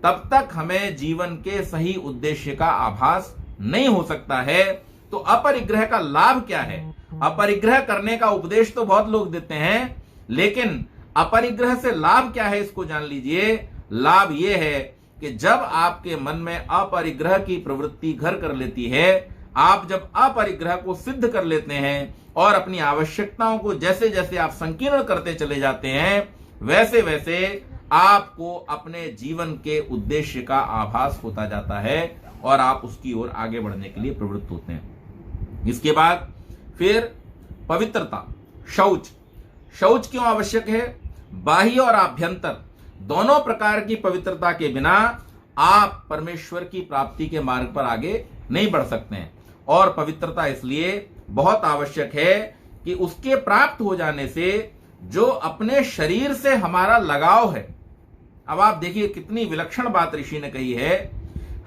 तब तक हमें जीवन के सही उद्देश्य का आभास नहीं हो सकता है। तो अपरिग्रह का लाभ क्या है, अपरिग्रह करने का उपदेश तो बहुत लोग देते हैं, लेकिन अपरिग्रह से लाभ क्या है इसको जान लीजिए। लाभ यह है कि जब आपके मन में अपरिग्रह की प्रवृत्ति घर कर लेती है, आप जब अपरिग्रह को सिद्ध कर लेते हैं और अपनी आवश्यकताओं को जैसे जैसे आप संकीर्ण करते चले जाते हैं, वैसे वैसे आपको अपने जीवन के उद्देश्य का आभास होता जाता है और आप उसकी ओर आगे बढ़ने के लिए प्रवृत्त होते हैं। इसके बाद फिर पवित्रता, शौच। शौच क्यों आवश्यक है? बाह्य और आभ्यंतर दोनों प्रकार की पवित्रता के बिना आप परमेश्वर की प्राप्ति के मार्ग पर आगे नहीं बढ़ सकते हैं। और पवित्रता इसलिए बहुत आवश्यक है कि उसके प्राप्त हो जाने से जो अपने शरीर से हमारा लगाव है, अब आप देखिए कितनी विलक्षण बात ऋषि ने कही है।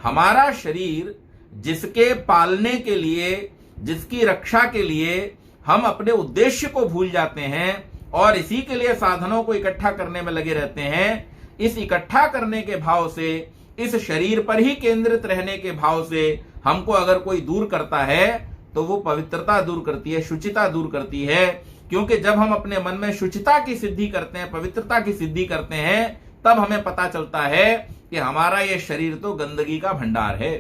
हमारा शरीर जिसके पालने के लिए, जिसकी रक्षा के लिए हम अपने उद्देश्य को भूल जाते हैं और इसी के लिए साधनों को इकट्ठा करने में लगे रहते हैं, इस इकट्ठा करने के भाव से, इस शरीर पर ही केंद्रित रहने के भाव से हमको अगर कोई दूर करता है तो वो पवित्रता दूर करती है, शुचिता दूर करती है। क्योंकि जब हम अपने मन में शुचिता की सिद्धि करते हैं, पवित्रता की सिद्धि करते हैं, तब हमें पता चलता है कि हमारा ये शरीर तो गंदगी का भंडार है।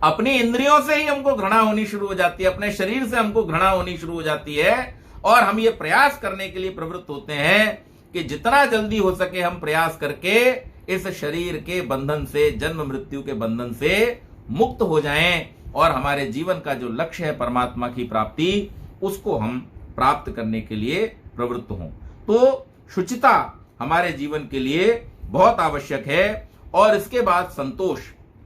अपनी इंद्रियों से ही हमको घृणा होनी शुरू हो जाती है, अपने शरीर से हमको घृणा होनी शुरू हो जाती है और हम ये प्रयास करने के लिए प्रवृत्त होते हैं कि जितना जल्दी हो सके हम प्रयास करके इस शरीर के बंधन से, जन्म मृत्यु के बंधन से मुक्त हो जाएं और हमारे जीवन का जो लक्ष्य है परमात्मा की प्राप्ति, उसको हम प्राप्त करने के लिए प्रवृत्त हों। तो शुचिता हमारे जीवन के लिए बहुत आवश्यक है। और इसके बाद संतोष।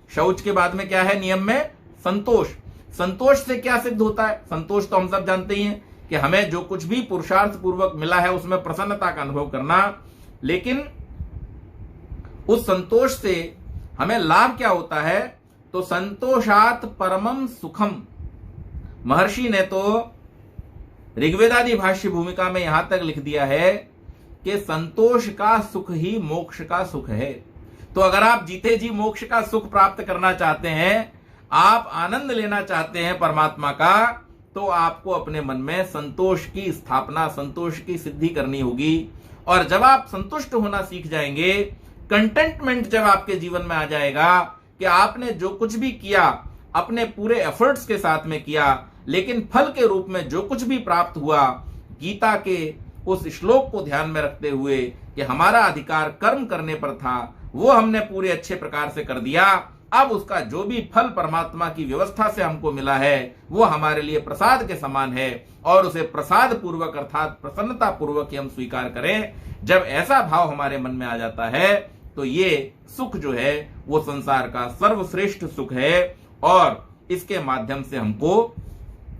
शौच के बाद में क्या है नियम में? संतोष। संतोष से क्या सिद्ध होता है? संतोष तो हम सब जानते ही हैं कि हमें जो कुछ भी पुरुषार्थ पूर्वक मिला है उसमें प्रसन्नता का अनुभव करना। लेकिन उस संतोष से हमें लाभ क्या होता है? तो संतोषात परमम सुखम। महर्षि ने तो ऋग्वेदादि भाष्य भूमिका में यहां तक लिख दिया है कि संतोष का सुख ही मोक्ष का सुख है। तो अगर आप जीते जी मोक्ष का सुख प्राप्त करना चाहते हैं, आप आनंद लेना चाहते हैं परमात्मा का, तो आपको अपने मन में संतोष की स्थापना, संतोष की सिद्धि करनी होगी। और जब आप संतुष्ट होना सीख जाएंगे, कंटेंटमेंट जब आपके जीवन में आ जाएगा कि आपने जो कुछ भी किया अपने पूरे एफर्ट्स के साथ में किया, लेकिन फल के रूप में जो कुछ भी प्राप्त हुआ, गीता के उस श्लोक को ध्यान में रखते हुए कि हमारा अधिकार कर्म करने पर था, वो हमने पूरे अच्छे प्रकार से कर दिया। अब उसका जो भी फल परमात्मा की व्यवस्था से हमको मिला है वो हमारे लिए प्रसाद के समान है और उसे प्रसाद पूर्वक अर्थात प्रसन्नता पूर्वक ही हम स्वीकार करें। जब ऐसा भाव हमारे मन में आ जाता है तो ये सुख जो है वो संसार का सर्वश्रेष्ठ सुख है और इसके माध्यम से हमको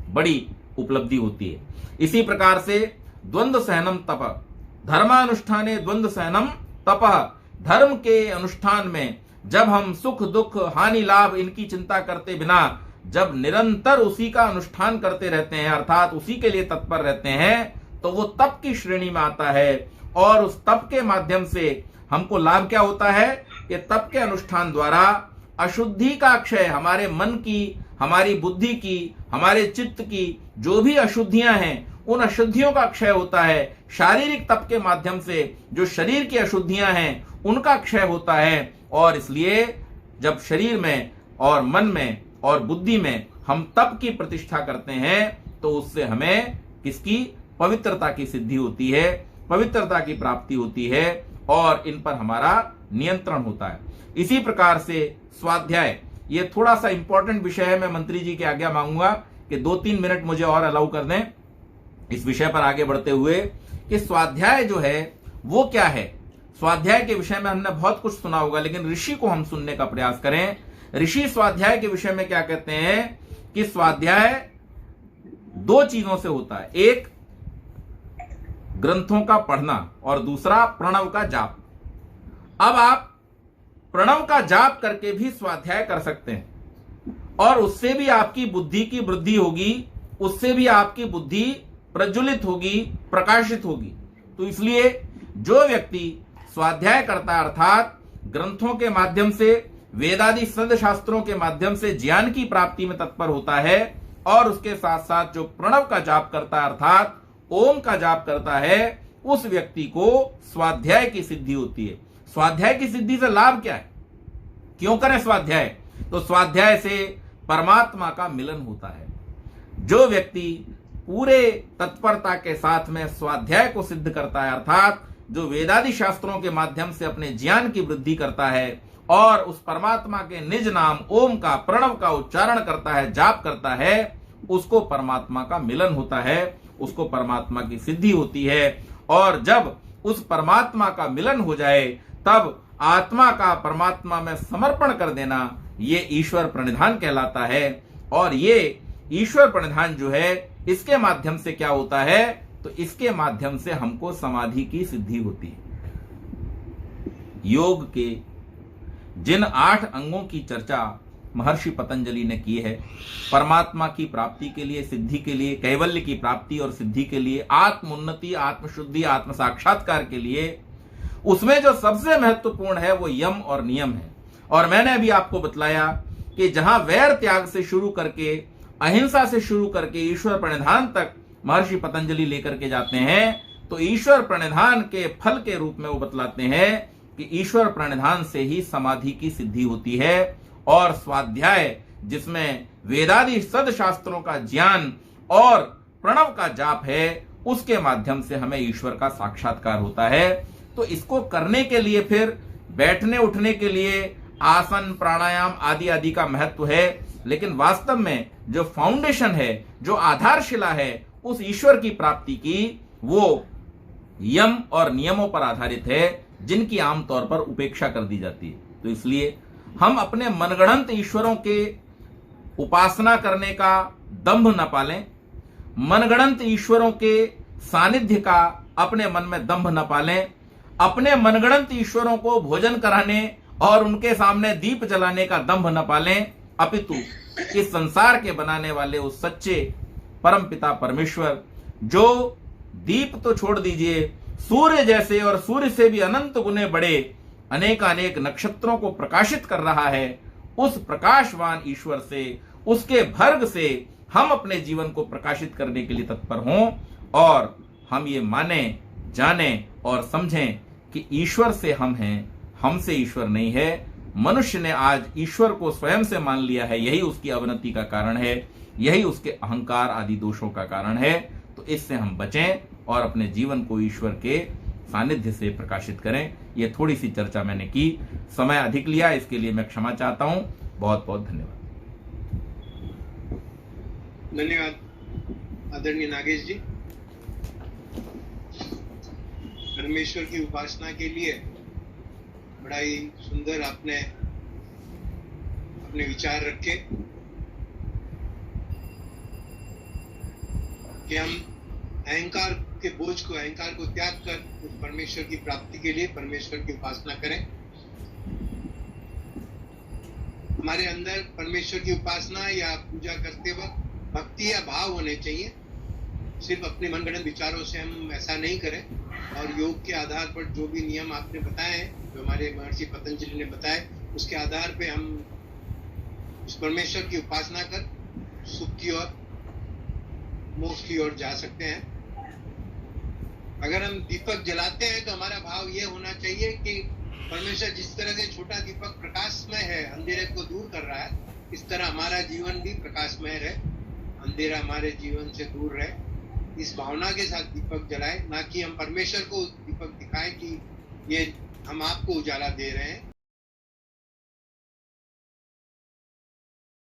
बड़ी उपलब्धि होती है। इसी प्रकार से द्वंद्व सहनम तप, धर्मानुष्ठाने द्वंद्व सहनम तपः। धर्म के अनुष्ठान में जब हम सुख दुख हानि लाभ इनकी चिंता करते बिना जब निरंतर उसी का अनुष्ठान करते रहते हैं, अर्थात उसी के लिए तत्पर रहते हैं, तो वो तप की श्रेणी में आता है। और उस तप के माध्यम से हमको लाभ क्या होता है कि तप के अनुष्ठान द्वारा अशुद्धि का क्षय, हमारे मन की, हमारी बुद्धि की, हमारे चित्त की जो भी अशुद्धियां हैं उन अशुद्धियों का क्षय होता है। शारीरिक तप के माध्यम से जो शरीर की अशुद्धियां हैं उनका क्षय होता है। और इसलिए जब शरीर में और मन में और बुद्धि में हम तप की प्रतिष्ठा करते हैं तो उससे हमें किसकी? पवित्रता की सिद्धि होती है, पवित्रता की प्राप्ति होती है और इन पर हमारा नियंत्रण होता है। इसी प्रकार से स्वाध्याय, ये थोड़ा सा इंपॉर्टेंट विषय है। मैं मंत्री जी की आज्ञा मांगूंगा कि 2-3 मिनट मुझे और अलाउ कर दें इस विषय पर आगे बढ़ते हुए कि स्वाध्याय जो है वो क्या है। स्वाध्याय के विषय में हमने बहुत कुछ सुना होगा, लेकिन ऋषि को हम सुनने का प्रयास करें। ऋषि स्वाध्याय के विषय में क्या कहते हैं कि स्वाध्याय 2 चीजों से होता है, एक ग्रंथों का पढ़ना और दूसरा प्रणव का जाप। अब आप प्रणव का जाप करके भी स्वाध्याय कर सकते हैं और उससे भी आपकी बुद्धि की वृद्धि होगी, उससे भी आपकी बुद्धि प्रज्वलित होगी, प्रकाशित होगी। तो इसलिए जो व्यक्ति स्वाध्याय करता है अर्थात ग्रंथों के माध्यम से, वेदादि सद शास्त्रों के माध्यम से ज्ञान की प्राप्ति में तत्पर होता है और उसके साथ साथ जो प्रणव का जाप करता है अर्थात ओम का जाप करता है, उस व्यक्ति को स्वाध्याय की सिद्धि होती है। स्वाध्याय की सिद्धि से लाभ क्या है? क्यों करें स्वाध्याय? तो स्वाध्याय से परमात्मा का मिलन होता है। जो व्यक्ति पूरे तत्परता के साथ में स्वाध्याय को सिद्ध करता है, अर्थात जो वेदादि शास्त्रों के माध्यम से अपने ज्ञान की वृद्धि करता है और उस परमात्मा के निज नाम ओम का, प्रणव का उच्चारण करता है, जाप करता है, उसको परमात्मा का मिलन होता है, उसको परमात्मा की सिद्धि होती है। और जब उस परमात्मा का मिलन हो जाए तब आत्मा का परमात्मा में समर्पण कर देना, ये ईश्वर प्रणिधान कहलाता है। और ये ईश्वर प्रणिधान जो है, इसके माध्यम से क्या होता है, तो इसके माध्यम से हमको समाधि की सिद्धि होती है। योग के जिन 8 अंगों की चर्चा महर्षि पतंजलि ने की है, परमात्मा की प्राप्ति के लिए, सिद्धि के लिए, कैवल्य की प्राप्ति और सिद्धि के लिए, आत्मोन्नति, आत्मशुद्धि, आत्म साक्षात्कार के लिए, उसमें जो सबसे महत्वपूर्ण है वो यम और नियम है। और मैंने अभी आपको बतलाया कि जहां वैर त्याग से शुरू करके, अहिंसा से शुरू करके ईश्वर प्रणिधान तक महर्षि पतंजलि लेकर के जाते हैं, तो ईश्वर प्रणिधान के फल के रूप में वो बतलाते हैं कि ईश्वर प्रणिधान से ही समाधि की सिद्धि होती है। और स्वाध्याय, जिसमें वेदादि सदशास्त्रों का ज्ञान और प्रणव का जाप है, उसके माध्यम से हमें ईश्वर का साक्षात्कार होता है। तो इसको करने के लिए फिर बैठने उठने के लिए आसन, प्राणायाम आदि आदि का महत्व है, लेकिन वास्तव में जो फाउंडेशन है, जो आधारशिला है उस ईश्वर की प्राप्ति की, वो यम और नियमों पर आधारित है, जिनकी आमतौर पर उपेक्षा कर दी जाती है। तो इसलिए हम अपने मनगढ़ंत ईश्वरों के उपासना करने का दंभ न पालें, मनगढ़ंत ईश्वरों के सानिध्य का अपने मन में दंभ न पालें, अपने मनगढ़ंत ईश्वरों को भोजन कराने और उनके सामने दीप जलाने का दंभ न पालें, अपितु इस संसार के बनाने वाले उस सच्चे परम पिता परमेश्वर, जो दीप तो छोड़ दीजिए, सूर्य जैसे और सूर्य से भी अनंत गुने बड़े अनेकानेक नक्षत्रों को प्रकाशित कर रहा है, उस प्रकाशवान ईश्वर से, उसके भर्ग से हम अपने जीवन को प्रकाशित करने के लिए तत्पर हों और हम ये माने, जाने और समझें कि ईश्वर से हम हैं, हमसे ईश्वर नहीं है। मनुष्य ने आज ईश्वर को स्वयं से मान लिया है, यही उसकी अवनति का कारण है, यही उसके अहंकार आदि दोषों का कारण है। तो इससे हम बचें और अपने जीवन को ईश्वर के सानिध्य से प्रकाशित करें। ये थोड़ी सी चर्चा मैंने की, समय अधिक लिया, इसके लिए मैं क्षमा चाहता हूं। बहुत बहुत धन्यवाद। धन्यवाद आदरणीय नागेश जी। परमेश्वर की उपासना के लिए बड़ा ही सुंदर आपने अपने विचार रखे कि हम अहंकार के बोझ को, अहंकार को त्याग कर उस परमेश्वर की प्राप्ति के लिए परमेश्वर की उपासना करें। हमारे अंदर परमेश्वर की उपासना या पूजा करते वक्त भक्ति या भाव होने चाहिए। सिर्फ अपने मनगढ़ंत विचारों से हम ऐसा नहीं करें। और योग के आधार पर जो भी नियम आपने बताए, जो हमारे महर्षि पतंजलि ने बताए, उसके आधार पे हम उस परमेश्वर की उपासना कर सुख की ओर, मोक्ष की ओर जा सकते हैं। अगर हम दीपक जलाते हैं तो हमारा भाव ये होना चाहिए कि परमेश्वर जिस तरह से छोटा दीपक प्रकाशमय है, अंधेरे को दूर कर रहा है, इस तरह हमारा जीवन भी प्रकाशमय रहे, अंधेरा हमारे जीवन से दूर रहे। इस भावना के साथ दीपक जलाएं, ना कि हम परमेश्वर को दीपक दिखाएं कि ये हम आपको उजाला दे रहे हैं।